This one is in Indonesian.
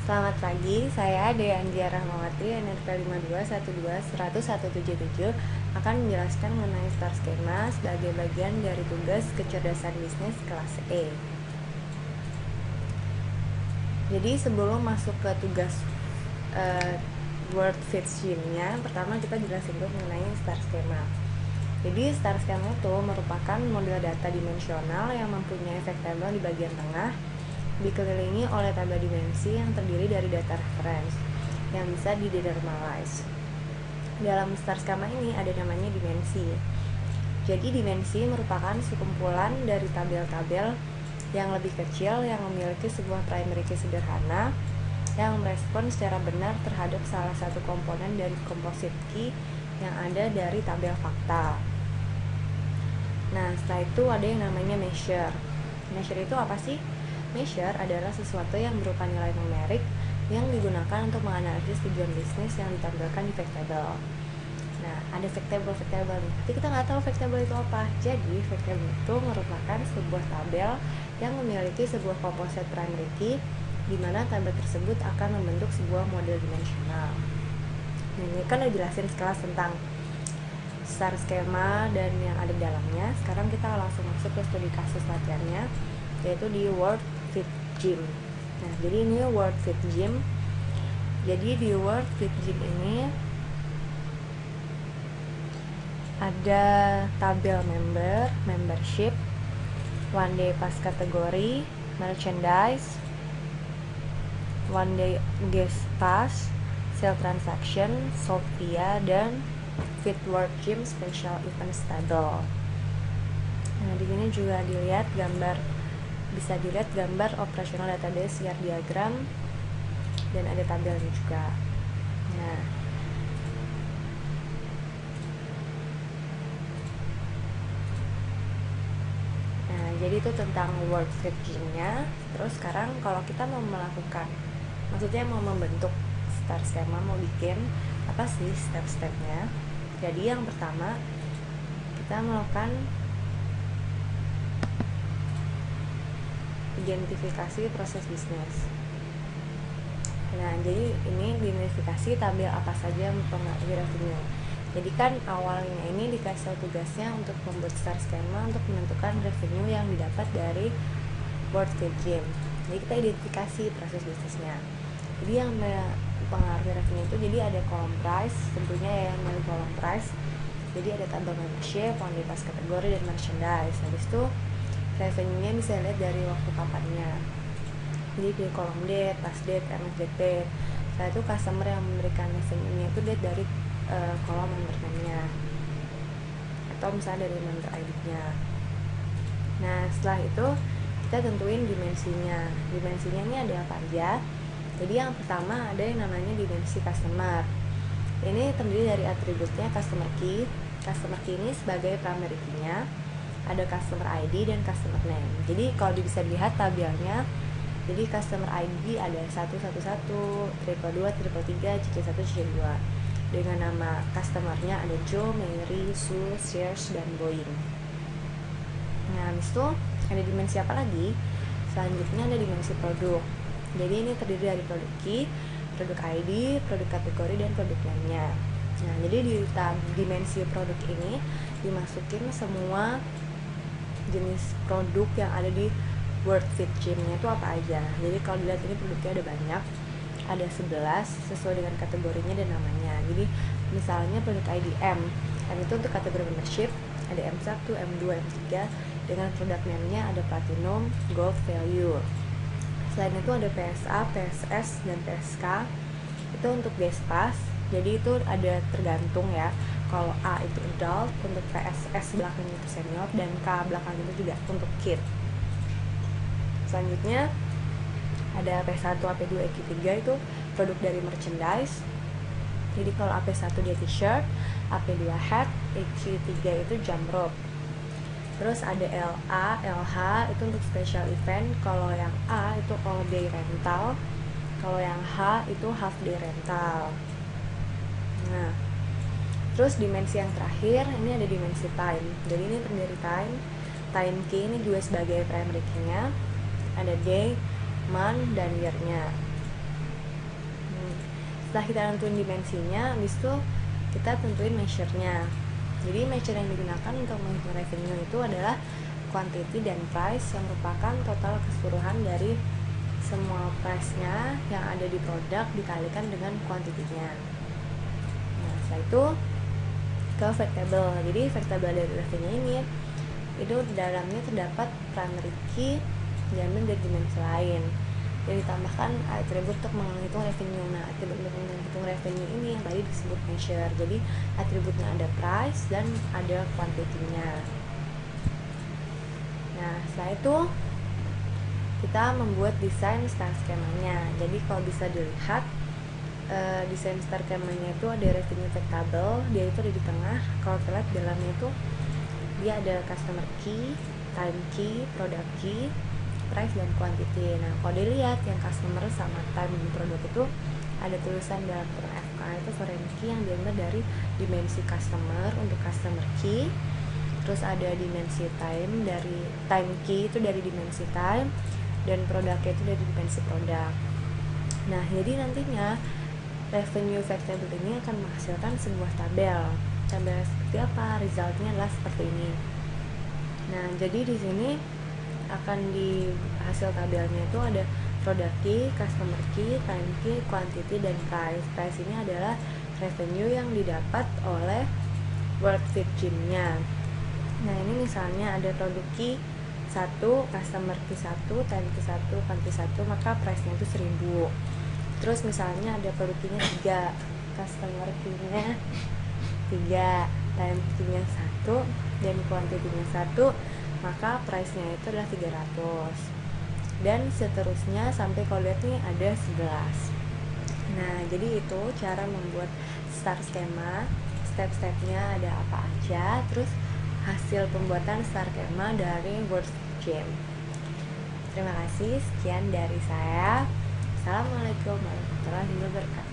Selamat pagi, saya Deandra Rahmawati, NRP 52121177 akan menjelaskan mengenai star skema sebagai bagian dari tugas kecerdasan bisnis kelas E. Jadi sebelum masuk ke tugas Word Fit Gym-nya, pertama kita jelasin dulu mengenai star skema. Jadi star skema itu merupakan model data dimensional yang mempunyai efek tabel di bagian tengah, dikelilingi oleh tabel dimensi yang terdiri dari data reference yang bisa didenormalize. Dalam star skema ini ada namanya dimensi. Jadi dimensi merupakan sekumpulan dari tabel-tabel yang lebih kecil yang memiliki sebuah primary key sederhana yang merespon secara benar terhadap salah satu komponen dari composite key yang ada dari tabel fakta. Nah, setelah itu ada yang namanya measure. Measure itu apa sih? Measure adalah sesuatu yang berupa nilai numerik yang digunakan untuk menganalisis tujuan bisnis yang ditampilkan di fact table. Nah, ada fact table nih. Tapi kita nggak tahu fact table itu apa. Jadi, fact table itu merupakan sebuah tabel yang memiliki sebuah composite primary key di mana tabel tersebut akan membentuk sebuah model dimensional. Nah, ini kan udah jelasin sekelas tentang star skema dan yang ada di dalamnya. Sekarang kita langsung masuk ke studi kasus latihannya, yaitu di Word Fit Gym. Nah, jadi ini Word Fit Gym. Jadi di Word Fit Gym ini ada tabel member, membership, one day pass kategori, merchandise, one day guest pass, sale transaction, sold via, dan Fit Word Gym special event table. Nah, di sini juga bisa dilihat gambar operational database CR diagram dan ada tabelnya juga. Nah, jadi itu tentang Word Fit Gym-nya. Terus sekarang kalau kita mau membentuk star skema, mau bikin apa sih step-stepnya? Jadi yang pertama kita melakukan identifikasi proses bisnis. Nah, jadi ini diidentifikasi tabel apa saja yang mempengaruhi revenue. Jadi kan awalnya ini dikasih tugasnya untuk membuat star skema untuk menentukan revenue yang didapat dari Word Fit Gym. Jadi kita identifikasi proses bisnisnya. Jadi yang mempengaruhi revenue itu jadi ada kolom price, tentunya yang dari kolom price. Jadi ada tabel membership, one day pass kategori, dan merchandise. Habis itu revenue-nya bisa lihat dari waktu kapannya. Jadi di kolom date, pass date, MSDP. Setelah itu customer yang memberikan revenue-nya itu date dari kolom member name-nya atau misalnya dari member ID-nya. Nah, setelah itu kita tentuin dimensinya. Dimensinya ini ada apa aja? Jadi yang pertama ada yang namanya dimensi customer. Ini terdiri dari atributnya customer key. Customer key ini sebagai primary key-nya, ada customer ID dan customer name. Jadi kalau bisa dilihat tabelnya, jadi customer ID ada 111, 222, 333, CC1, CC2. Dengan nama customernya ada Joe, Mary, Sue, Sears, dan Boeing. Nah, habis itu ada dimensi apa lagi? Selanjutnya ada dimensi produk. Jadi ini terdiri dari produk key, produk ID, produk kategori, dan produk lainnya. Nah, jadi di dimensi produk ini dimasukin semua jenis produk yang ada di Word Fit Gym-nya itu apa aja. Jadi kalau dilihat ini produknya ada banyak, ada 11 sesuai dengan kategorinya dan namanya. Jadi misalnya produk ID M itu untuk kategori membership, ada M1, M2, M3 dengan produk name-nya ada platinum, gold, value. Selain itu ada PSA, PSS, dan PSK itu untuk guest pass. Jadi itu ada tergantung ya. Kalau A itu adult, untuk PSS belakang itu senior, dan K belakang itu juga untuk kid. Selanjutnya ada AP1, AP2, AP3 itu produk dari merchandise. Jadi kalau AP1 dia t-shirt, AP2 hat, AP3 itu jump rope. Terus ada LA, LH itu untuk special event. Kalau yang A itu all day rental, kalau yang H itu half day rental. Nah, terus dimensi yang terakhir ini ada dimensi time. Jadi ini terdiri time key ini juga sebagai primary key-nya. Ada day, month, dan year-nya. Setelah kita tentuin dimensinya, habis itu kita tentuin measure-nya. Jadi measure yang digunakan untuk menghitung revenue itu adalah quantity dan price, yang merupakan total keseluruhan dari semua price-nya yang ada di produk dikalikan dengan quantity-nya. Nah, setelah itu ke fact table. Jadi fact table dari revenue ini itu di dalamnya terdapat primary key diambil dari dimensi lain. Jadi ditambahkan atribut untuk menghitung revenue. Nah, atribut untuk menghitung revenue ini yang tadi disebut measure. Jadi atributnya ada price dan ada quantity-nya. Nah, setelah itu kita membuat desain star skemanya. Jadi kalau bisa dilihat desain star skemanya itu ada revenue fact table, dia itu ada di tengah. Kalau kita lihat dalamnya itu dia ada customer key, time key, product key, price dan quantity. Nah, kalau dilihat yang customer sama time dan produk itu ada tulisan dalam FK itu foreign key yang diambil dari dimensi customer untuk customer key. Terus ada dimensi time, dari time key itu dari dimensi time, dan produknya itu dari dimensi produk. Nah, jadi nantinya revenue fact table ini akan menghasilkan sebuah tabel. Tabel seperti apa? Resultnya adalah seperti ini. Nah, jadi di sini akan di hasil tabelnya itu ada product key, customer key, time key, quantity, dan price. Price ini adalah revenue yang didapat oleh World Fit Gym-nya. Nah, ini misalnya ada produk key 1, customer key 1, time key 1, quantity 1, maka price-nya itu 1000. Terus misalnya ada produk key-nya 3, customer key-nya 3, time key-nya 1, dan quantity-nya 1, maka price-nya itu adalah 300. Dan seterusnya sampai kalau lihat nih ada 11. Nah, jadi itu cara membuat star skema. Step-stepnya ada apa aja, terus hasil pembuatan star skema dari World Gym. Terima kasih, sekian dari saya. Assalamualaikum warahmatullahi wabarakatuh.